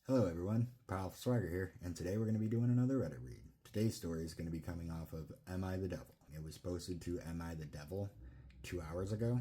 Hello everyone, Powerful Swagger here, and today we're going to be doing another Reddit read. Today's story is going to be coming off of Am I the Devil? It was posted to Am I the Devil 2 hours ago,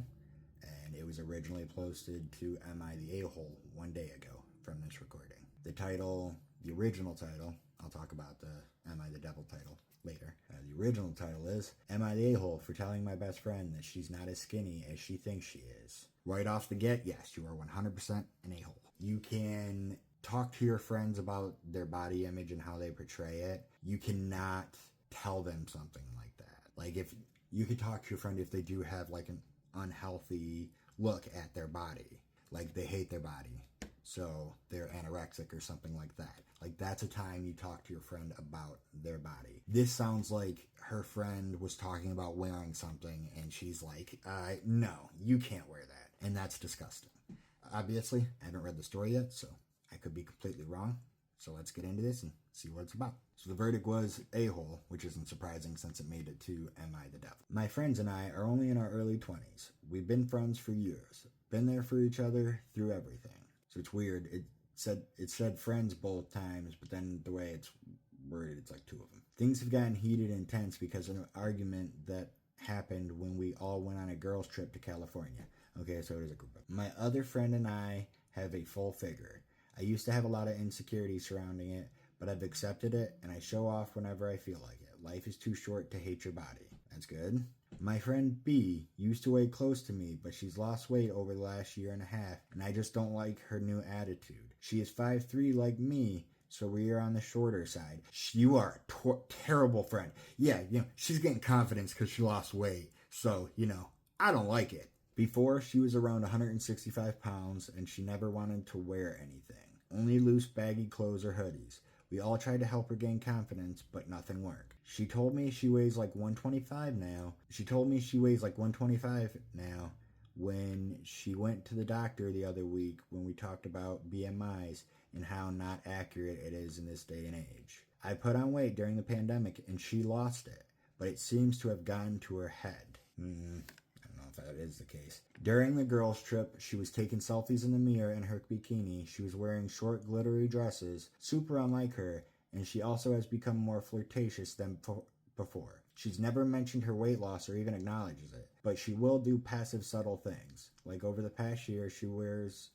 and it was originally posted to Am I the A-Hole 1 day ago from this recording. The title, the original title, I'll talk about the Am I the Devil title later. The original title is, Am I the A-Hole for telling my best friend that she's not as skinny as she thinks she is? Right off the get, yes, you are 100% an a-hole. You can talk to your friends about their body image and how they portray it. You cannot tell them something like that. Like, if you could talk to your friend if they do have like an unhealthy look at their body, like they hate their body, so they're anorexic or something like that. Like, that's a time you talk to your friend about their body. This sounds like her friend was talking about wearing something and she's like, no, you can't wear that. And that's disgusting. Obviously, I haven't read the story yet, so I could be completely wrong. So let's get into this and see what it's about. So the verdict was a-hole, which isn't surprising since it made it to Am I the Devil? My friends and I are only in our early 20s. We've been friends for years. Been there for each other through everything. So it's weird. It said friends both times, but then the way it's worded, it's like two of them. Things have gotten heated and intense because of an argument that happened when we all went on a girls' trip to California. Okay, so it is a group of. My other friend and I have a full figure. I used to have a lot of insecurity surrounding it, but I've accepted it, and I show off whenever I feel like it. Life is too short to hate your body. That's good. My friend B used to weigh close to me, but she's lost weight over the last year and a half, and I just don't like her new attitude. She is 5'3" like me, so we are on the shorter side. You are a terrible friend. Yeah, she's getting confidence because she lost weight, so, I don't like it. Before, she was around 165 pounds, and she never wanted to wear anything. Only loose, baggy clothes or hoodies. We all tried to help her gain confidence, but nothing worked. She told me she weighs like 125 now. When she went to the doctor the other week when we talked about BMIs and how not accurate it is in this day and age. I put on weight during the pandemic and she lost it, but it seems to have gotten to her head. I don't know if that is the case. During the girls' trip, she was taking selfies in the mirror in her bikini. She was wearing short, glittery dresses, super unlike her, and she also has become more flirtatious than before. She's never mentioned her weight loss or even acknowledges it, but she will do passive, subtle things. Like over the past year, she wears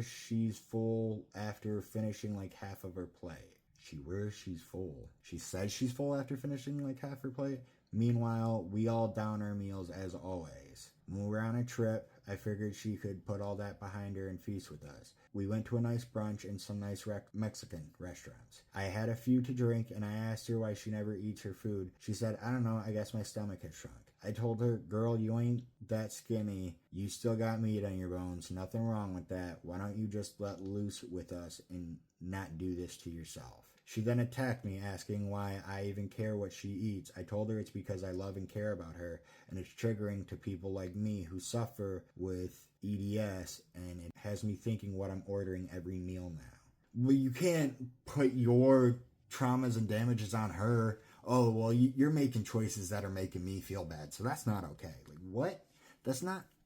she's full after finishing like half of her plate. She's full. She says she's full after finishing like half her plate. Meanwhile, we all down our meals as always. When we were on a trip, I figured she could put all that behind her and feast with us. We went to a nice brunch and some nice Mexican restaurants. I had a few to drink and I asked her why she never eats her food. She said, I don't know, I guess my stomach has shrunk. I told her, girl, you ain't that skinny. You still got meat on your bones. Nothing wrong with that. Why don't you just let loose with us and not do this to yourself? She then attacked me, asking why I even care what she eats. I told her it's because I love and care about her, and it's triggering to people like me who suffer with EDS, and it has me thinking what I'm ordering every meal now. Well, you can't put your traumas and damages on her. Oh, well, you're making choices that are making me feel bad, so that's not okay. Like, what?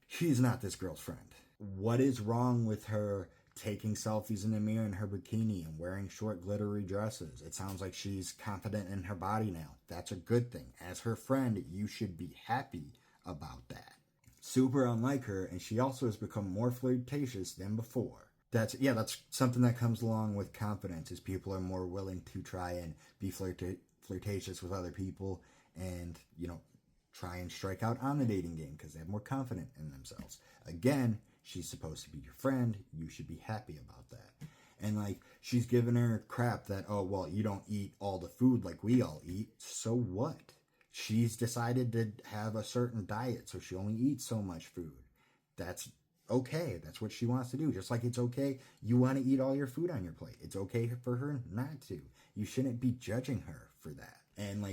She's not this girl's friend. What is wrong with her taking selfies in the mirror in her bikini and wearing short glittery dresses? It sounds like she's confident in her body now. That's a good thing. As her friend, you should be happy about that. Super unlike her, and she also has become more flirtatious than before. That's something that comes along with confidence, is people are more willing to try and be flirtatious with other people and, try and strike out on the dating game because they have more confidence in themselves. Again, she's supposed to be your friend. You should be happy about that. And she's giving her crap that, oh, well, you don't eat all the food like we all eat. So what? She's decided to have a certain diet, so she only eats so much food. That's okay. That's what she wants to do. Just like it's okay you want to eat all your food on your plate. It's okay for her not to. You shouldn't be judging her for that. And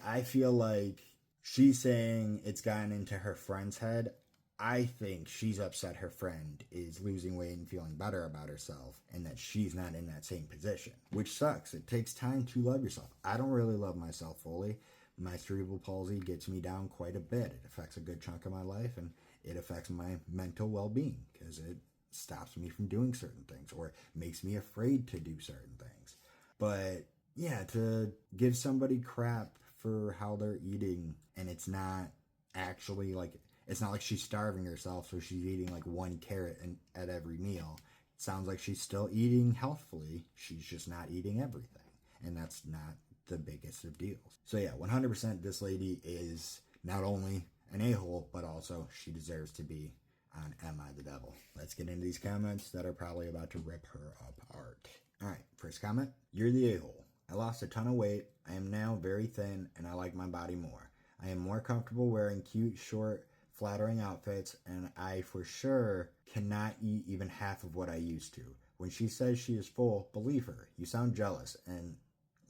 I feel like she's saying it's gotten into her friend's head. I think she's upset her friend is losing weight and feeling better about herself and that she's not in that same position, which sucks. It takes time to love yourself. I don't really love myself fully. My cerebral palsy gets me down quite a bit. It affects a good chunk of my life and it affects my mental well-being because it stops me from doing certain things or makes me afraid to do certain things. But yeah, to give somebody crap for how they're eating, and it's not actually like, it's not like she's starving herself, so she's eating like one carrot at every meal. It sounds like she's still eating healthfully, she's just not eating everything, and that's not the biggest of deals. So yeah, 100% this lady is not only an a-hole, but also she deserves to be on Am I the Devil? Let's get into these comments that are probably about to rip her apart. Alright, first comment. You're the a-hole. I lost a ton of weight. I am now very thin and I like my body more. I am more comfortable wearing cute, short, flattering outfits, and I for sure cannot eat even half of what I used to. When she says she is full, believe her. You sound jealous and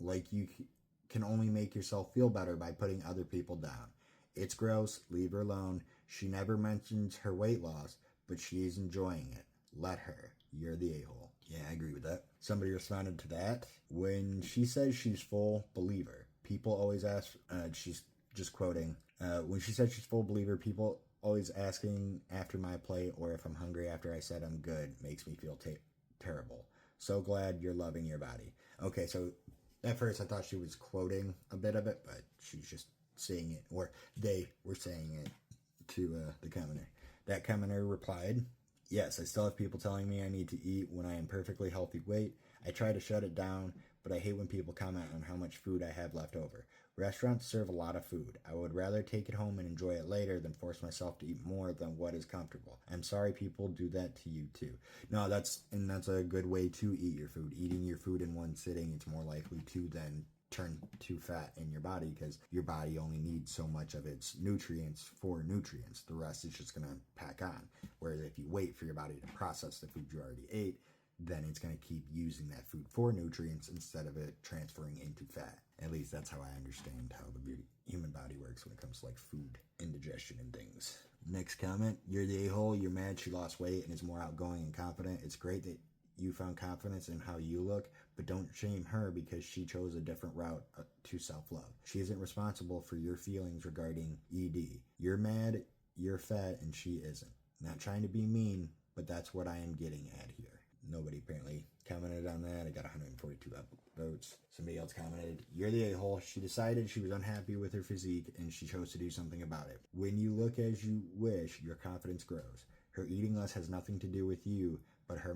like you can only make yourself feel better by putting other people down. It's gross. Leave her alone. She never mentions her weight loss, but she is enjoying it. Let her. You're the a-hole. Yeah, I agree with that. Somebody responded to that. When she says she's full, believe her. People always ask, she's just quoting, when she said she's full, believe her. People always asking after my plate or if I'm hungry after I said I'm good makes me feel terrible. So glad you're loving your body. Okay, so at first I thought she was quoting a bit of it, but she's just saying it, or they were saying it to the commenter. That commenter replied, yes, I still have people telling me I need to eat when I am perfectly healthy weight. I try to shut it down, but I hate when people comment on how much food I have left over. Restaurants serve a lot of food. I would rather take it home and enjoy it later than force myself to eat more than what is comfortable. I'm sorry people do that to you too. No, that's a good way to eat your food. Eating your food in one sitting, it's more likely to then turn to fat in your body because your body only needs so much of its nutrients for nutrients. The rest is just going to pack on. Whereas if you wait for your body to process the food you already ate, then it's going to keep using that food for nutrients instead of it transferring into fat. At least that's how I understand how the human body works when it comes to like food indigestion and things. Next comment, you're the a-hole, you're mad she lost weight and is more outgoing and confident. It's great that you found confidence in how you look, but don't shame her because she chose a different route to self-love. She isn't responsible for your feelings regarding ED. You're mad, you're fat, and she isn't. Not trying to be mean, but that's what I am getting at here. Nobody apparently commented on that. I got 142 votes. Somebody else commented, you're the a-hole. She decided she was unhappy with her physique and she chose to do something about it. When you look as you wish, your confidence grows. Her eating less has nothing to do with you, but her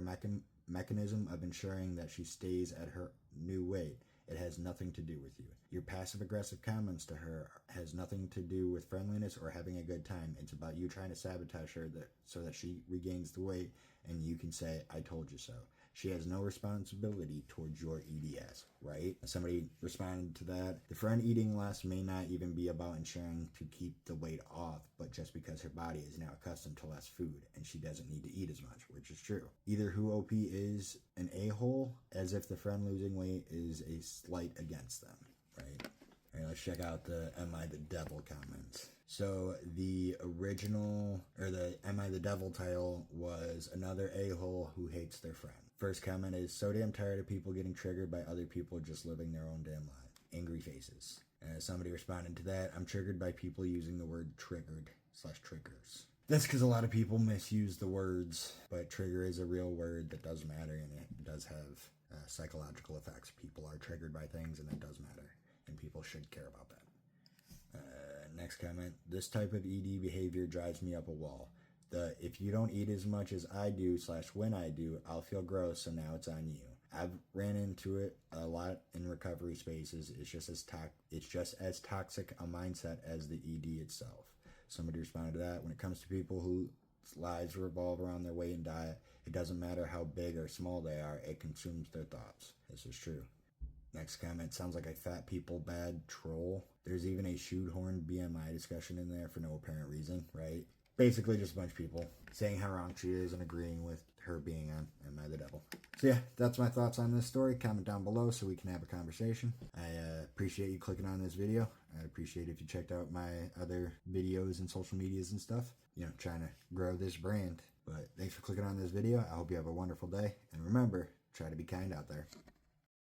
mechanism of ensuring that she stays at her new weight. It has nothing to do with you. Your passive-aggressive comments to her has nothing to do with friendliness or having a good time. It's about you trying to sabotage her so that she regains the weight and you can say, I told you so. She has no responsibility towards your EDS, right? Somebody responded to that. The friend eating less may not even be about ensuring to keep the weight off, but just because her body is now accustomed to less food and she doesn't need to eat as much, which is true. Either who OP is an a-hole, as if the friend losing weight is a slight against them, right? All right, let's check out the Am I the Devil comments. So the original, or the Am I the Devil title was another a-hole who hates their friend. First comment is, so damn tired of people getting triggered by other people just living their own damn life. Angry faces. Somebody responded to that, I'm triggered by people using the word triggered/triggers. That's because a lot of people misuse the words, but trigger is a real word that does matter and it does have psychological effects. People are triggered by things and that does matter, and people should care about that. Next comment, this type of ED behavior drives me up a wall. If you don't eat as much as I do / when I do, I'll feel gross, so now it's on you. I've ran into it a lot in recovery spaces. It's just as toxic a mindset as the ED itself. Somebody responded to that. When it comes to people whose lives revolve around their weight and diet, it doesn't matter how big or small they are, it consumes their thoughts. This is true. Next comment, sounds like a fat people bad troll. There's even a shoehorned BMI discussion in there for no apparent reason, right? Basically just a bunch of people saying how wrong she is and agreeing with her being on Am I the Devil. So yeah, that's my thoughts on this story. Comment down below so we can have a conversation. I appreciate you clicking on this video. I'd appreciate if you checked out my other videos and social medias and stuff. You know, trying to grow this brand. But thanks for clicking on this video. I hope you have a wonderful day. And remember, try to be kind out there.